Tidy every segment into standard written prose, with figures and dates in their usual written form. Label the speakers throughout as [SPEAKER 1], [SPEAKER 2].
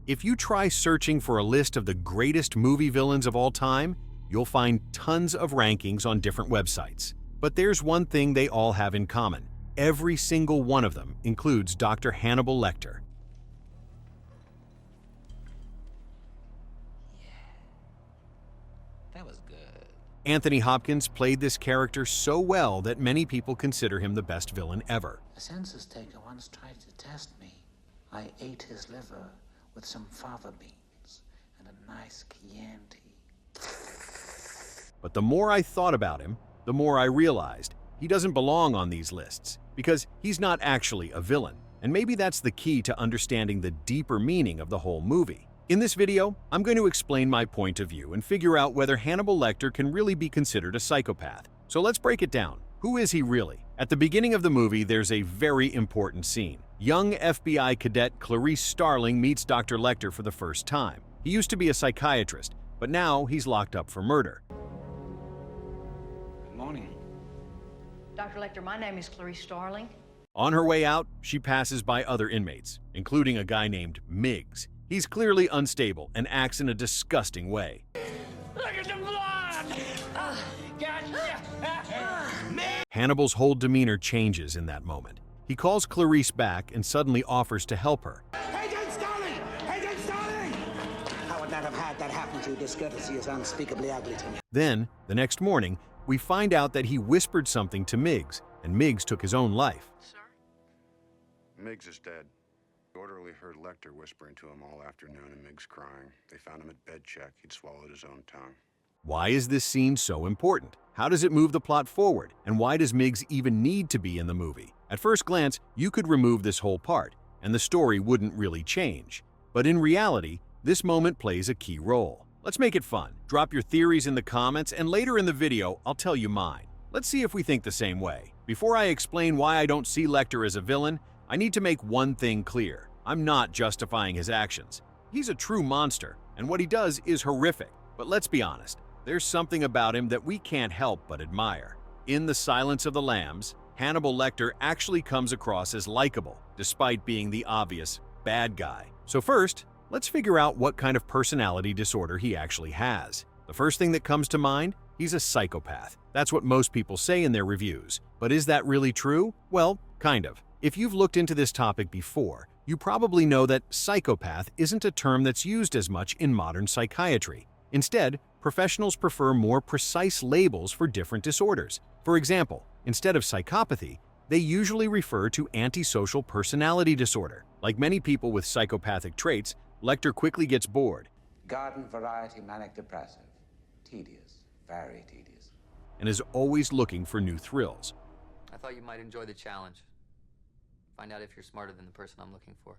[SPEAKER 1] If you try searching for a list of the greatest movie villains of all time, you'll find tons of rankings on different websites. But there's one thing they all have in common. Every single one of them includes Dr. Hannibal Lecter.
[SPEAKER 2] That was good.
[SPEAKER 1] Anthony Hopkins played this character so well that many people consider him the best villain ever.
[SPEAKER 3] A census taker once tried to test me. I ate his liver with some fava beans and a nice Chianti.
[SPEAKER 1] But the more I thought about him, the more I realized he doesn't belong on these lists because he's not actually a villain. And maybe that's the key to understanding the deeper meaning of the whole movie. In this video, I'm going to explain my point of view and figure out whether Hannibal Lecter can really be considered a psychopath. So let's break it down. Who is he really? At the beginning of the movie, there's a very important scene. Young FBI cadet Clarice Starling meets Dr. Lecter for the first time. He used to be a psychiatrist, but now he's locked up for murder.
[SPEAKER 3] Good morning.
[SPEAKER 4] Dr. Lecter, my name is Clarice Starling.
[SPEAKER 1] On her way out, she passes by other inmates, including a guy named Miggs. He's clearly unstable and acts in a disgusting way.
[SPEAKER 5] Look at the blood! Gotcha!
[SPEAKER 1] Hannibal's whole demeanor changes in that moment. He calls Clarice back and suddenly offers to help her.
[SPEAKER 6] Agent Starling! Agent Starling! How would not have had that happen to you? Discourtesy is unspeakably ugly to me.
[SPEAKER 1] Then, the next morning, we find out that he whispered something to Miggs, and Miggs took his own life.
[SPEAKER 4] Sir?
[SPEAKER 7] Miggs is dead. The orderly heard Lecter whispering to him all afternoon and Miggs crying. They found him at bed check. He'd swallowed his own tongue.
[SPEAKER 1] Why is this scene so important? How does it move the plot forward? And why does Miggs even need to be in the movie? At first glance, you could remove this whole part, and the story wouldn't really change. But in reality, this moment plays a key role. Let's make it fun. Drop your theories in the comments, and later in the video, I'll tell you mine. Let's see if we think the same way. Before I explain why I don't see Lecter as a villain, I need to make one thing clear. I'm not justifying his actions. He's a true monster, and what he does is horrific. But let's be honest, there's something about him that we can't help but admire. In The Silence of the Lambs, Hannibal Lecter actually comes across as likable, despite being the obvious bad guy. So first, let's figure out what kind of personality disorder he actually has. The first thing that comes to mind, he's a psychopath. That's what most people say in their reviews. But is that really true? Well, kind of. If you've looked into this topic before, you probably know that psychopath isn't a term that's used as much in modern psychiatry. Instead, professionals prefer more precise labels for different disorders. For example, instead of psychopathy, they usually refer to antisocial personality disorder. Like many people with psychopathic traits, Lecter quickly gets bored.
[SPEAKER 3] Garden variety manic depressive. Tedious. Very tedious.
[SPEAKER 1] And is always looking for new thrills.
[SPEAKER 2] I thought you might enjoy the challenge. Find out if you're smarter than the person I'm looking for.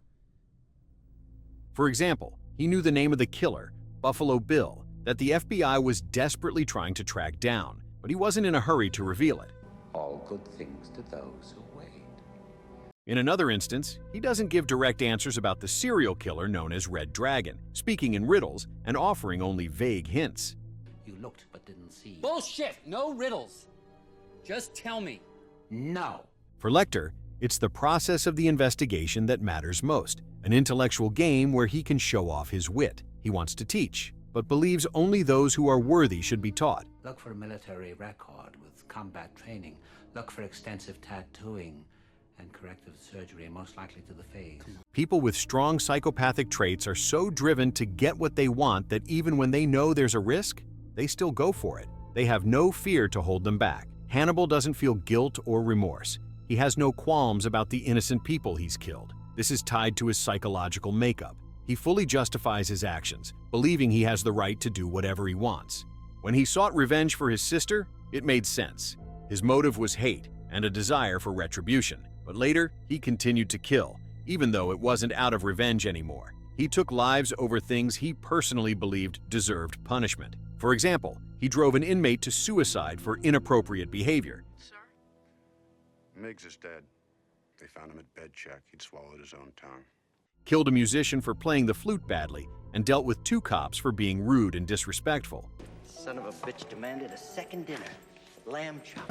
[SPEAKER 1] For example, he knew the name of the killer, Buffalo Bill, that the FBI was desperately trying to track down, but he wasn't in a hurry to reveal it.
[SPEAKER 3] All good things to those who wait.
[SPEAKER 1] In another instance, he doesn't give direct answers about the serial killer known as Red Dragon, speaking in riddles and offering only vague hints.
[SPEAKER 3] You looked but didn't see.
[SPEAKER 5] Bullshit! No riddles. Just tell me.
[SPEAKER 3] No.
[SPEAKER 1] For Lecter, it's the process of the investigation that matters most, an intellectual game where he can show off his wit. He wants to teach, but believes only those who are worthy should be taught.
[SPEAKER 3] Look for a military record with combat training. Look for extensive tattooing and corrective surgery, most likely to the face.
[SPEAKER 1] People with strong psychopathic traits are so driven to get what they want that even when they know there's a risk, they still go for it. They have no fear to hold them back. Hannibal doesn't feel guilt or remorse. He has no qualms about the innocent people he's killed. This is tied to his psychological makeup. He fully justifies his actions, believing he has the right to do whatever he wants. When he sought revenge for his sister, it made sense. His motive was hate and a desire for retribution. But later, he continued to kill, even though it wasn't out of revenge anymore. He took lives over things he personally believed deserved punishment. For example, he drove an inmate to suicide for inappropriate behavior.
[SPEAKER 4] Sir?
[SPEAKER 7] Miggs is dead. They found him at bed check. He'd swallowed his own tongue.
[SPEAKER 1] Killed a musician for playing the flute badly, and dealt with 2 cops for being rude and disrespectful.
[SPEAKER 8] Son of a bitch demanded a second dinner. Lamb chop.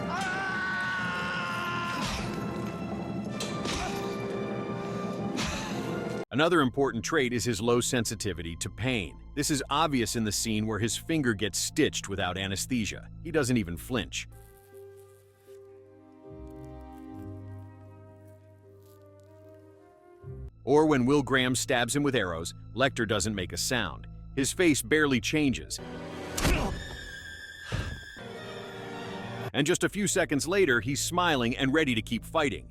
[SPEAKER 1] Another important trait is his low sensitivity to pain. This is obvious in the scene where his finger gets stitched without anesthesia. He doesn't even flinch. Or when Will Graham stabs him with arrows, Lecter doesn't make a sound. His face barely changes. And just a few seconds later, he's smiling and ready to keep fighting.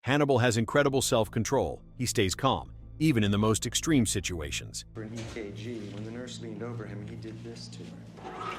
[SPEAKER 1] Hannibal has incredible self-control. He stays calm, even in the most extreme situations.
[SPEAKER 9] For an EKG, when the nurse leaned over him, he did this to her.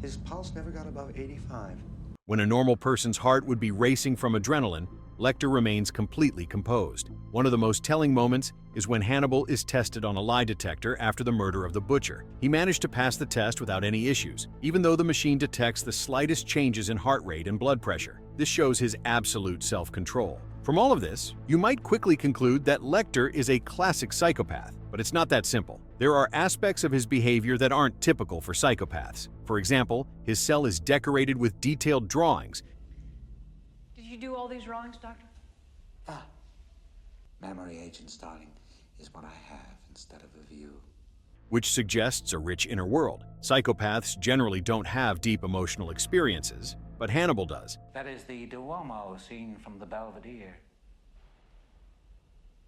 [SPEAKER 9] His pulse never got above 85.
[SPEAKER 1] When a normal person's heart would be racing from adrenaline, Lecter remains completely composed. One of the most telling moments is when Hannibal is tested on a lie detector after the murder of the butcher. He managed to pass the test without any issues, even though the machine detects the slightest changes in heart rate and blood pressure. This shows his absolute self-control. From all of this, you might quickly conclude that Lecter is a classic psychopath, but it's not that simple. There are aspects of his behavior that aren't typical for psychopaths. For example, his cell is decorated with detailed drawings.
[SPEAKER 4] Did you do all these drawings, Doctor?
[SPEAKER 3] Memory agent, Starling, is what I have instead of a view.
[SPEAKER 1] Which suggests a rich inner world. Psychopaths generally don't have deep emotional experiences, but Hannibal does.
[SPEAKER 3] That is the Duomo scene from the Belvedere.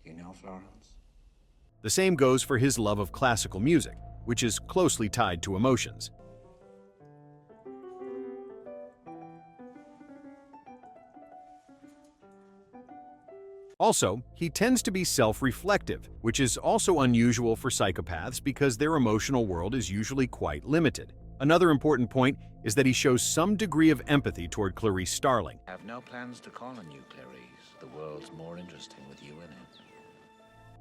[SPEAKER 3] Do you know, Florence?
[SPEAKER 1] The same goes for his love of classical music, which is closely tied to emotions. Also, he tends to be self-reflective, which is also unusual for psychopaths because their emotional world is usually quite limited. Another important point is that he shows some degree of empathy toward Clarice Starling.
[SPEAKER 3] I have no plans to call on you, Clarice. The world's more interesting with you in it.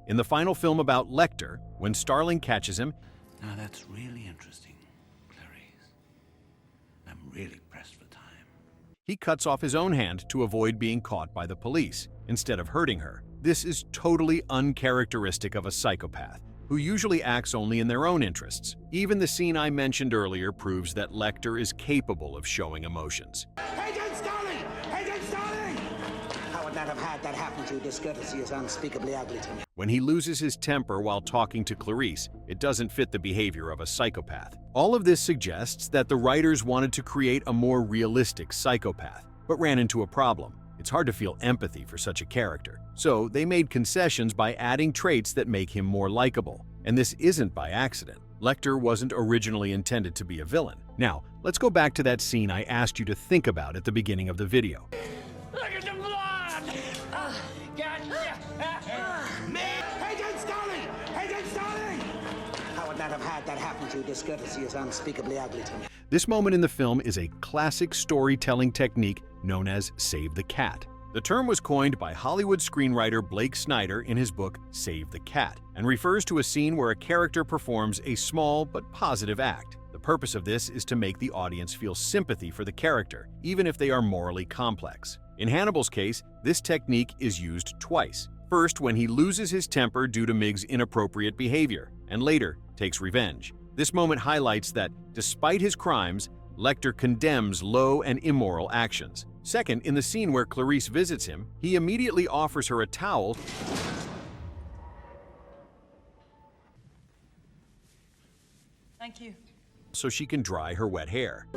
[SPEAKER 1] In the final film about Lecter, when Starling catches him,
[SPEAKER 3] Now that's really interesting, Clarice. I'm really pressed for time.
[SPEAKER 1] he cuts off his own hand to avoid being caught by the police, instead of hurting her. This is totally uncharacteristic of a psychopath, who usually acts only in their own interests. Even the scene I mentioned earlier proves that Lecter is capable of showing emotions.
[SPEAKER 6] Agent Starling! Agent Starling! I would not have had that happen to you. Discourtesy is unspeakably ugly to me.
[SPEAKER 1] When he loses his temper while talking to Clarice, it doesn't fit the behavior of a psychopath. All of this suggests that the writers wanted to create a more realistic psychopath, but ran into a problem. It's hard to feel empathy for such a character. So they made concessions by adding traits that make him more likable. And this isn't by accident. Lecter wasn't originally intended to be a villain. Now, let's go back to that scene I asked you to think about at the beginning of the video.
[SPEAKER 6] Look at the blood! Agent Starling! Agent Starling! I would not have had that happen to you. Discourtesy is unspeakably ugly to me.
[SPEAKER 1] This moment in the film is a classic storytelling technique known as Save the Cat. The term was coined by Hollywood screenwriter Blake Snyder in his book Save the Cat, and refers to a scene where a character performs a small but positive act. The purpose of this is to make the audience feel sympathy for the character, even if they are morally complex. In Hannibal's case, this technique is used twice. First, when he loses his temper due to Miggs' inappropriate behavior, and later takes revenge. This moment highlights that, despite his crimes, Lecter condemns low and immoral actions. Second, in the scene where Clarice visits him, he immediately offers her a towel
[SPEAKER 4] Thank you.
[SPEAKER 1] so she can dry her wet hair.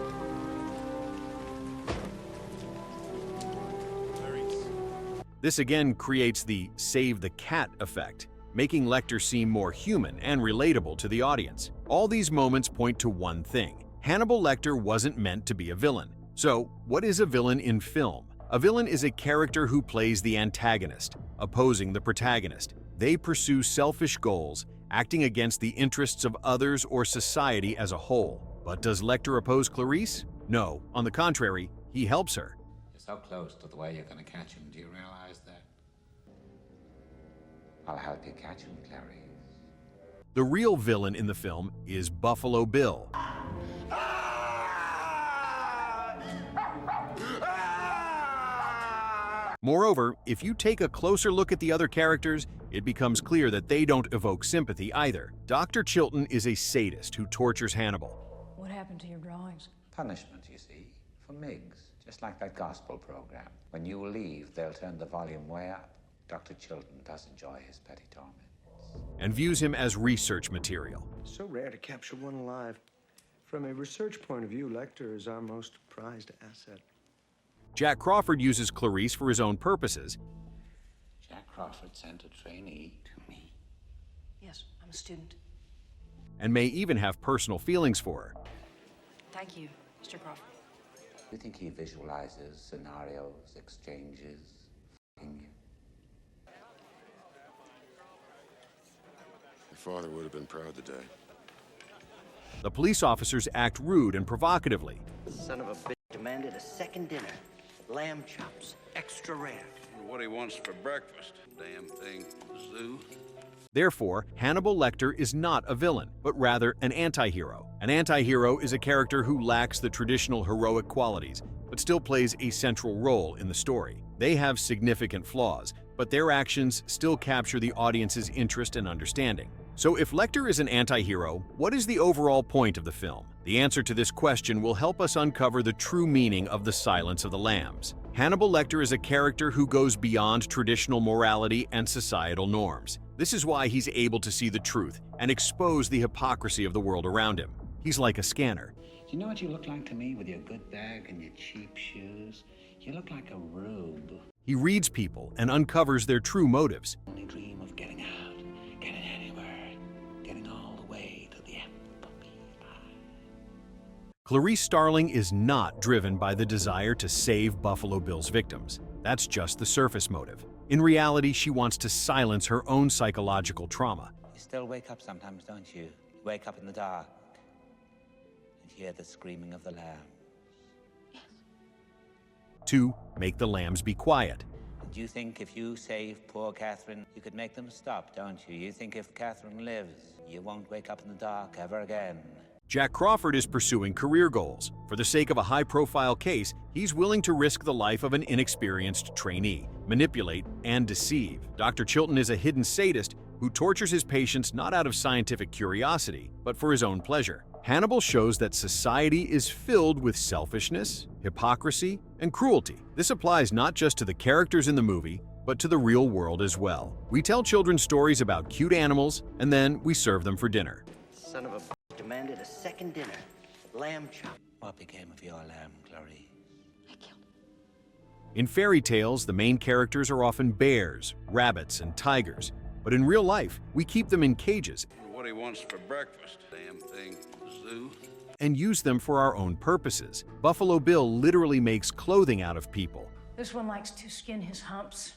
[SPEAKER 1] This again creates the save the cat effect, making Lecter seem more human and relatable to the audience. All these moments point to one thing: Hannibal Lecter wasn't meant to be a villain. So, what is a villain in film? A villain is a character who plays the antagonist, opposing the protagonist. They pursue selfish goals, acting against the interests of others or society as a whole. But does Lecter oppose Clarice? No, on the contrary, he helps her.
[SPEAKER 3] You're so close to the way you're going to catch him. Do you realize that? I'll help you catch him, Clarice.
[SPEAKER 1] The real villain in the film is Buffalo Bill. Moreover, if you take a closer look at the other characters, it becomes clear that they don't evoke sympathy either. Dr. Chilton is a sadist who tortures Hannibal.
[SPEAKER 4] What happened to your drawings?
[SPEAKER 3] Punishment, you see, for Miggs. Just like that gospel program. When you leave, they'll turn the volume way up. Dr. Chilton does enjoy his petty torments.
[SPEAKER 1] and views him as research material.
[SPEAKER 9] So rare to capture one alive. From a research point of view, Lecter is our most prized asset.
[SPEAKER 1] Jack Crawford uses Clarice for his own purposes,
[SPEAKER 3] Jack Crawford sent a trainee to me.
[SPEAKER 4] Yes, I'm a student.
[SPEAKER 1] and may even have personal feelings for her.
[SPEAKER 4] Thank you, Mr. Crawford.
[SPEAKER 3] You think he visualizes scenarios, exchanges, f***ing you?
[SPEAKER 7] Your father would have been proud today.
[SPEAKER 1] The police officers act rude and provocatively,
[SPEAKER 8] Son of a bitch demanded a second dinner. Lamb chops, extra rare.
[SPEAKER 10] What he wants for breakfast. Damn thing. Zoo.
[SPEAKER 1] Therefore, Hannibal Lecter is not a villain, but rather an anti-hero. An anti-hero is a character who lacks the traditional heroic qualities, but still plays a central role in the story. They have significant flaws, but their actions still capture the audience's interest and understanding. So if Lecter is an anti-hero, what is the overall point of the film? The answer to this question will help us uncover the true meaning of the Silence of the Lambs. Hannibal Lecter is a character who goes beyond traditional morality and societal norms. This is why he's able to see the truth and expose the hypocrisy of the world around him. He's like a scanner.
[SPEAKER 3] Do you know what you look like to me with your good bag and your cheap shoes? You look like a rube.
[SPEAKER 1] He reads people and uncovers their true motives.
[SPEAKER 3] Only dream of getting out, getting anywhere, getting all the way to the apple pie.
[SPEAKER 1] Clarice Starling is not driven by the desire to save Buffalo Bill's victims. That's just the surface motive. In reality, she wants to silence her own psychological trauma.
[SPEAKER 3] You still wake up sometimes, don't you? You wake up in the dark and hear the screaming of the lamb.
[SPEAKER 1] To make the lambs be quiet.
[SPEAKER 3] And you think if you save poor Catherine, you could make them stop, don't you? You think if Catherine lives, you won't wake up in the dark ever again.
[SPEAKER 1] Jack Crawford is pursuing career goals. For the sake of a high-profile case, he's willing to risk the life of an inexperienced trainee, manipulate, and deceive. Dr. Chilton is a hidden sadist who tortures his patients not out of scientific curiosity, but for his own pleasure. Hannibal shows that society is filled with selfishness, hypocrisy, and cruelty. This applies not just to the characters in the movie, but to the real world as well. We tell children stories about cute animals, and then we serve them for dinner.
[SPEAKER 8] Son of a bitch demanded a second dinner. Lamb chop.
[SPEAKER 3] What became of your lamb, Clarice?
[SPEAKER 1] In fairy tales, the main characters are often bears, rabbits, and tigers. But in real life, we keep them in cages
[SPEAKER 10] What he wants for breakfast. Damn thing. Zoo.
[SPEAKER 1] and use them for our own purposes. Buffalo Bill literally makes clothing out of people,
[SPEAKER 4] This one likes to skin his humps.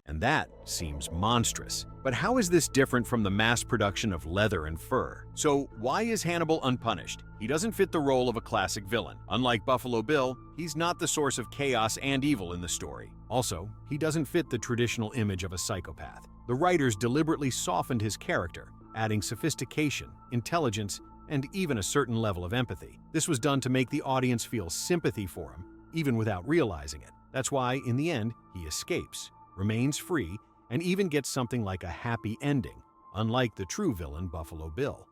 [SPEAKER 1] and that seems monstrous. But how is this different from the mass production of leather and fur? So why is Hannibal unpunished? He doesn't fit the role of a classic villain. Unlike Buffalo Bill, he's not the source of chaos and evil in the story. Also, he doesn't fit the traditional image of a psychopath. The writers deliberately softened his character, adding sophistication, intelligence, and even a certain level of empathy. This was done to make the audience feel sympathy for him, even without realizing it. That's why, in the end, he escapes, remains free, and even gets something like a happy ending, unlike the true villain Buffalo Bill.